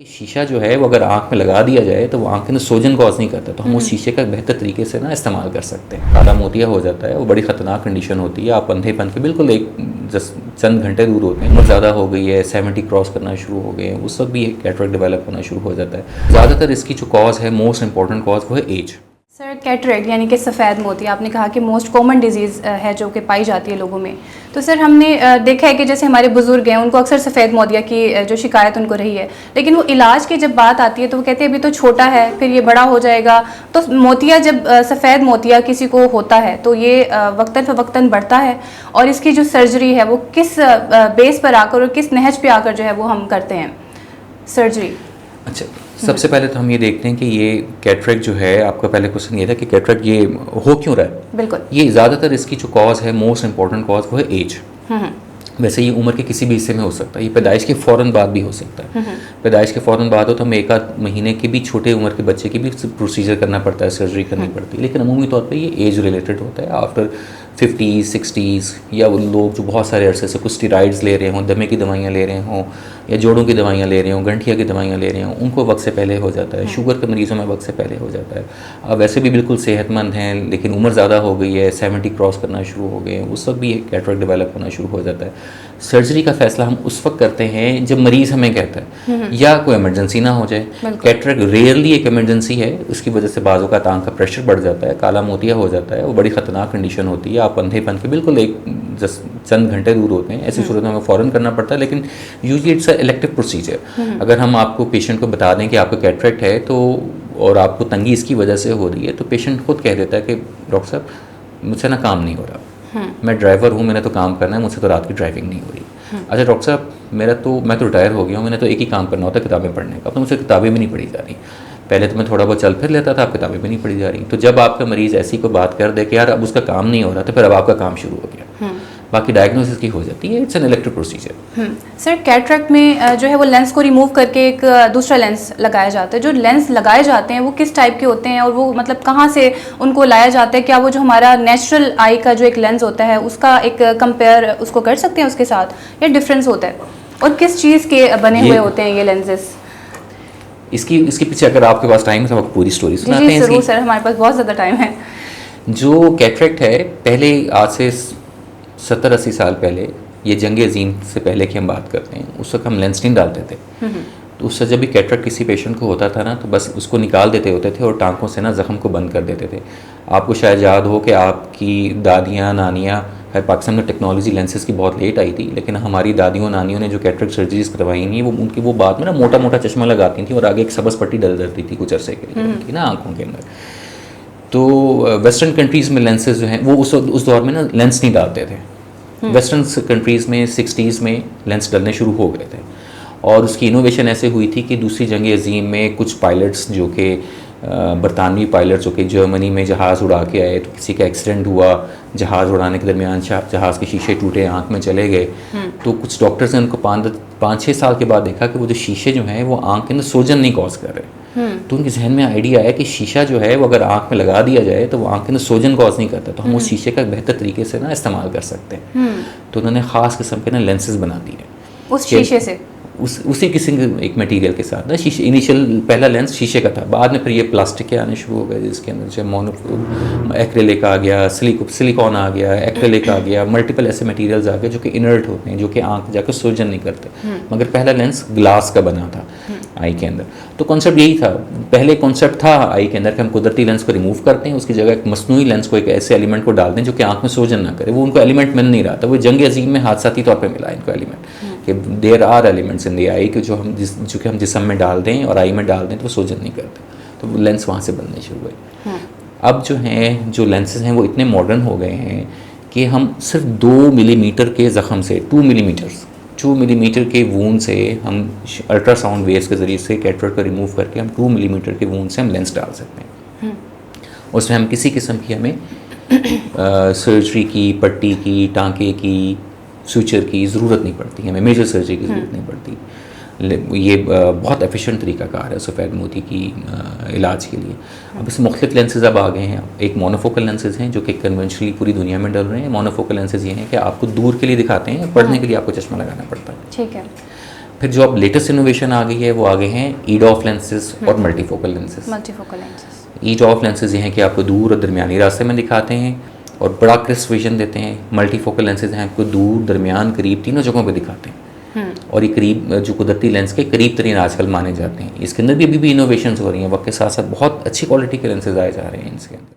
कि शीशा जो है वो अगर आँख में लगा दिया जाए तो वो आँख के अंदर सोजन कॉज नहीं करता, तो हम उस शीशे का बेहतर तरीके से ना इस्तेमाल कर सकते हैं। काला मोतिया हो जाता है, वो बड़ी ख़तरनाक कंडीशन होती है। आप अंधेपन के बिल्कुल चंद घंटे दूर होते हैं, उम्र ज़्यादा हो गई है, 70 क्रॉस करना शुरू हो गए हैं, उस वक्त भी कैटरेक्ट डेवलप होना शुरू हो जाता है। ज़्यादातर इसकी जो कॉज है, मोस्ट इंपॉर्टेंट कॉज, वो है एज। सर कैटरेक्ट यानी कि सफ़ेद मोती, आपने कहा कि मोस्ट कॉमन डिजीज़ है जो कि पाई जाती है लोगों में। तो सर हमने देखा है कि जैसे हमारे बुज़ुर्ग हैं उनको अक्सर सफ़ेद मोतिया की जो शिकायत उनको रही है, लेकिन वो इलाज की जब बात आती है तो वो कहते हैं अभी तो छोटा है, फिर ये बड़ा हो जाएगा। तो मोतिया जब सफ़ेद मोतिया किसी को होता है तो ये वक्तन फ़वक्तन बढ़ता है, और इसकी जो सर्जरी है वो किस बेस पर आकर और किस नहज पे आकर जो है वो हम करते हैं सर्जरी। अच्छा, सबसे पहले तो हम ये देखते हैं कि ये कैटरेक्ट जो है, आपका पहले क्वेश्चन ये था कि कैटरेक्ट ये हो क्यों रहा है। बिल्कुल, ये ज़्यादातर इसकी जो कॉज है, मोस्ट इंपॉर्टेंट कॉज, वो है एज। वैसे ये उम्र के किसी भी हिस्से में हो सकता है, ये पैदाइश के फ़ौरन बाद भी हो सकता है। पैदाइश के फ़ौरन बाद हो तो हमें 1 महीने के भी छोटे उम्र के बच्चे की भी प्रोसीजर करना पड़ता है, सर्जरी करनी पड़ती है, लेकिन अमूमी तौर पे ये एज रिलेटेड होता है। आफ्टर 50s 60s, या वो लोग जो बहुत सारे अरसे से कुछ स्टीराइड्स ले रहे हों, दमे की दवाइयाँ ले रहे हों, या जोड़ों की दवाइयाँ ले रहे हों, गंठिया की दवाइयाँ ले रहे हों, उनको वक्त से पहले हो जाता है। शुगर के मरीज़ों में वक्त से पहले हो जाता है। अब वैसे भी बिल्कुल सेहतमंद हैं, लेकिन उम्र ज़्यादा हो गई है, 70 क्रॉस करना शुरू हो गए हैं, उस वक्त भी कैटरेक्ट डेवलप होना शुरू हो जाता है। सर्जरी का फैसला हम उस वक्त करते हैं जब मरीज़ हमें कहता है, या कोई इमरजेंसी ना हो जाए। कैटरेक्ट रेयरली एक इमरजेंसी है, उसकी वजह से बाजू का आँख का प्रेशर बढ़ जाता है, काला मोतिया हो जाता है, वो बड़ी ख़तरनाक कंडीशन होती है। आप अंधेपन के बिल्कुल चंद घंटे दूर होते हैं, ऐसी सूरत में हमें फ़ौरन करना पड़ता है, लेकिन usually it's a elective procedure. अगर हम आपको पेशेंट को बता दें कि आपको कैटरेक्ट है तो, और आपको तंगी इसकी वजह से हो रही है, तो पेशेंट खुद कह देता है कि डॉक्टर साहब मुझसे ना काम नहीं हो रहा, मैं ड्राइवर हूँ, मैंने तो काम करना है, मुझसे तो रात की ड्राइविंग नहीं हो रही। अच्छा डॉक्टर साहब मैं तो रिटायर हो गया हूँ, मैंने तो एक ही काम करना होता है, किताबें पढ़ने का, तो मुझसे किताबें भी नहीं पढ़ी जा रही। पहले तो मैं थोड़ा बहुत चल फिर लेता था, अब किताबें भी नहीं पढ़ी जा रही। तो जब आपका मरीज़ ऐसी कोई बात कर दे कि यार अब उसका काम नहीं हो रहा, तो फिर अब आपका काम शुरू हो गया, बाकी डायग्नोसिस की हो जाती है। It's an elective procedure. Sir cataract में जो है वो लेंस को रिमूव करके एक दूसरा लेंस लगाया जाता है। जो लेंस लगाए जाते हैं वो किस टाइप के होते हैं, और वो मतलब कहाँ से उनको लाया जाता है? क्या वो जो हमारा नेचुरल आई का जो एक लेंस होता है उसका एक कंपेयर उसको कर सकते हैं उसके साथ, या डिफरेंस होता है? और किस चीज़ के बने हुए होते हैं ये लेंसेज? इसके पीछे अगर आपके पास टाइम है तो आपको पूरी स्टोरी सुनाते हैं। जरूर सर, हमारे पास बहुत ज़्यादा टाइम है। जो कैटरेक्ट है, पहले आज से 70-80 साल पहले, ये जंग अजीम से पहले की हम बात करते हैं, उस वक्त हम लेंस नहीं डालते थे। तो उससे जब भी कैटरेक्ट किसी पेशेंट को होता था ना, तो बस उसको निकाल देते होते थे और टाँकों से ना ज़ख्म को बंद कर देते थे। आपको शायद याद हो कि आपकी दादियाँ नानियाँ, पाकिस्तान में टेक्नोलॉजी लेंसेज की बहुत लेट आई थी, लेकिन हमारी दादियों नानियों ने जो कैटरेक्ट सर्जरीज करवाई नहीं, वो बाद में ना मोटा मोटा चश्मा लगाती थी और आगे एक सबस पट्टी डल जाती थी कुछ अरसे के लिए उनकी ना आँखों के अंदर। तो वेस्टर्न कंट्रीज़ में लेंसेज जो हैं वो उस दौर में ना लेंस नहीं डालते थे। वेस्टर्न कंट्रीज़ में 60s में लेंस डलने शुरू हो गए थे, और उसकी इनोवेशन ऐसे हुई थी कि दूसरी जंग अजीम में कुछ पायलट्स जो कि बरतानवी पायलट जो कि जर्मनी में जहाज़ उड़ा के आए, तो किसी का एक्सीडेंट हुआ, जहाज़ उड़ाने के दरमियान जहाज़ के शीशे टूटे, आँख में चले गए। तो कुछ डॉक्टर्स ने उनको 5-6 साल के बाद देखा कि वो जो शीशे जो हैं वो आँख के अंदर सोजन नहीं कॉज कर रहे। तो उनके जहन में आइडिया आया कि शीशा जो है वो अगर आँख में लगा दिया जाए तो वो आँख के अंदर सोजन कॉज नहीं करता, तो हम उस शीशे का बेहतर तरीके से ना इस्तेमाल कर सकते हैं। तो उन्होंने ख़ास किस्म के ना लेंसेज बना दिए उस शीशे से, उसी किसी एक मटेरियल के साथ ना। शीशे इनिशियल पहला लेंस शीशे का था, बाद में फिर ये प्लास्टिक के आने शुरू हो गए, जिसके अंदर जो एक्रेलिक आ गया, सिलिकॉन आ गया, एक्रेलिक आ गया, मल्टीपल ऐसे मटेरियल्स आ गए जो कि इनर्ट होते हैं, जो कि आँख जाकर सोजन नहीं करते। मगर पहला लेंस ग्लास का बना था आई के अंदर। तो कॉन्सेप्ट यही था, पहले कॉन्सेप्ट था आई के अंदर कि हम कुदरती लेंस को रिमूव करते हैं, उसकी जगह एक मसनूई लेंस को, एक ऐसे एलिमेंट को डाल दें जो कि आँख में सोजन ना करे। वो उनको एलिमेंट मिल नहीं रहा था, वो जंग अजीम में हादसाती तौर पर मिला इनको एलिमेंट, कि there are elements in the I कि जो कि हम जिस्म में डाल दें और आई में डाल दें तो वो सोजन नहीं करते। तो वो लेंस वहाँ से बनने शुरू हुए। अब जो लेंसेज हैं वो इतने मॉडर्न हो गए हैं कि हम सिर्फ 2 मिलीमीटर के ज़ख़म से 2 मिलीमीटर के वूंड से हम अल्ट्रासाउंड वेव्स के ज़रिए से कैटरेक्ट को रिमूव करके हम 2 मिलीमीटर के वूंड से हम लेंस डाल सकते हैं। उसमें हम किसी किस्म की हमें सर्जरी की, पट्टी की, टाँके की, सूचर की ज़रूरत नहीं पड़ती, हमें मेजर सर्जरी की ज़रूरत नहीं पड़ती। ये बहुत एफिशिएंट तरीक़ाकार है सफ़ेद मोती की इलाज के लिए। अब इसमें मुख्तलिफ लेंसेज अब आ गए हैं। एक मोनोफोकल लेंसेज हैं जो कि कन्वेंशनली पूरी दुनिया में डल रहे हैं। मोनोफोकल लेंसेज ये हैं कि आपको दूर के लिए दिखाते हैं, पढ़ने के लिए आपको चश्मा लगाना पड़ता है। ठीक है। फिर जो अब लेटेस्ट इनोवेशन आ गई है वो आ गए हैं ईडॉफ लेंसेज और multifocal lenses. Multifocal lenses. EDOF lenses ये हैं कि आपको दूर और दरमियानी रास्ते में दिखाते हैं और बड़ा क्रिस्प विजन देते हैं। मल्टीफोकल लेंसेज हैं आपको दूर, दरमियान, करीब तीनों जगहों पे दिखाते हैं। और ये करीब जो कुदरती लेंस के करीब तरीन आजकल माने जाते हैं। इसके अंदर भी अभी भी इनोवेशंस हो रही हैं, वक्त के साथ साथ बहुत अच्छी क्वालिटी के लेंसेज आए जा रहे हैं इसके अंदर।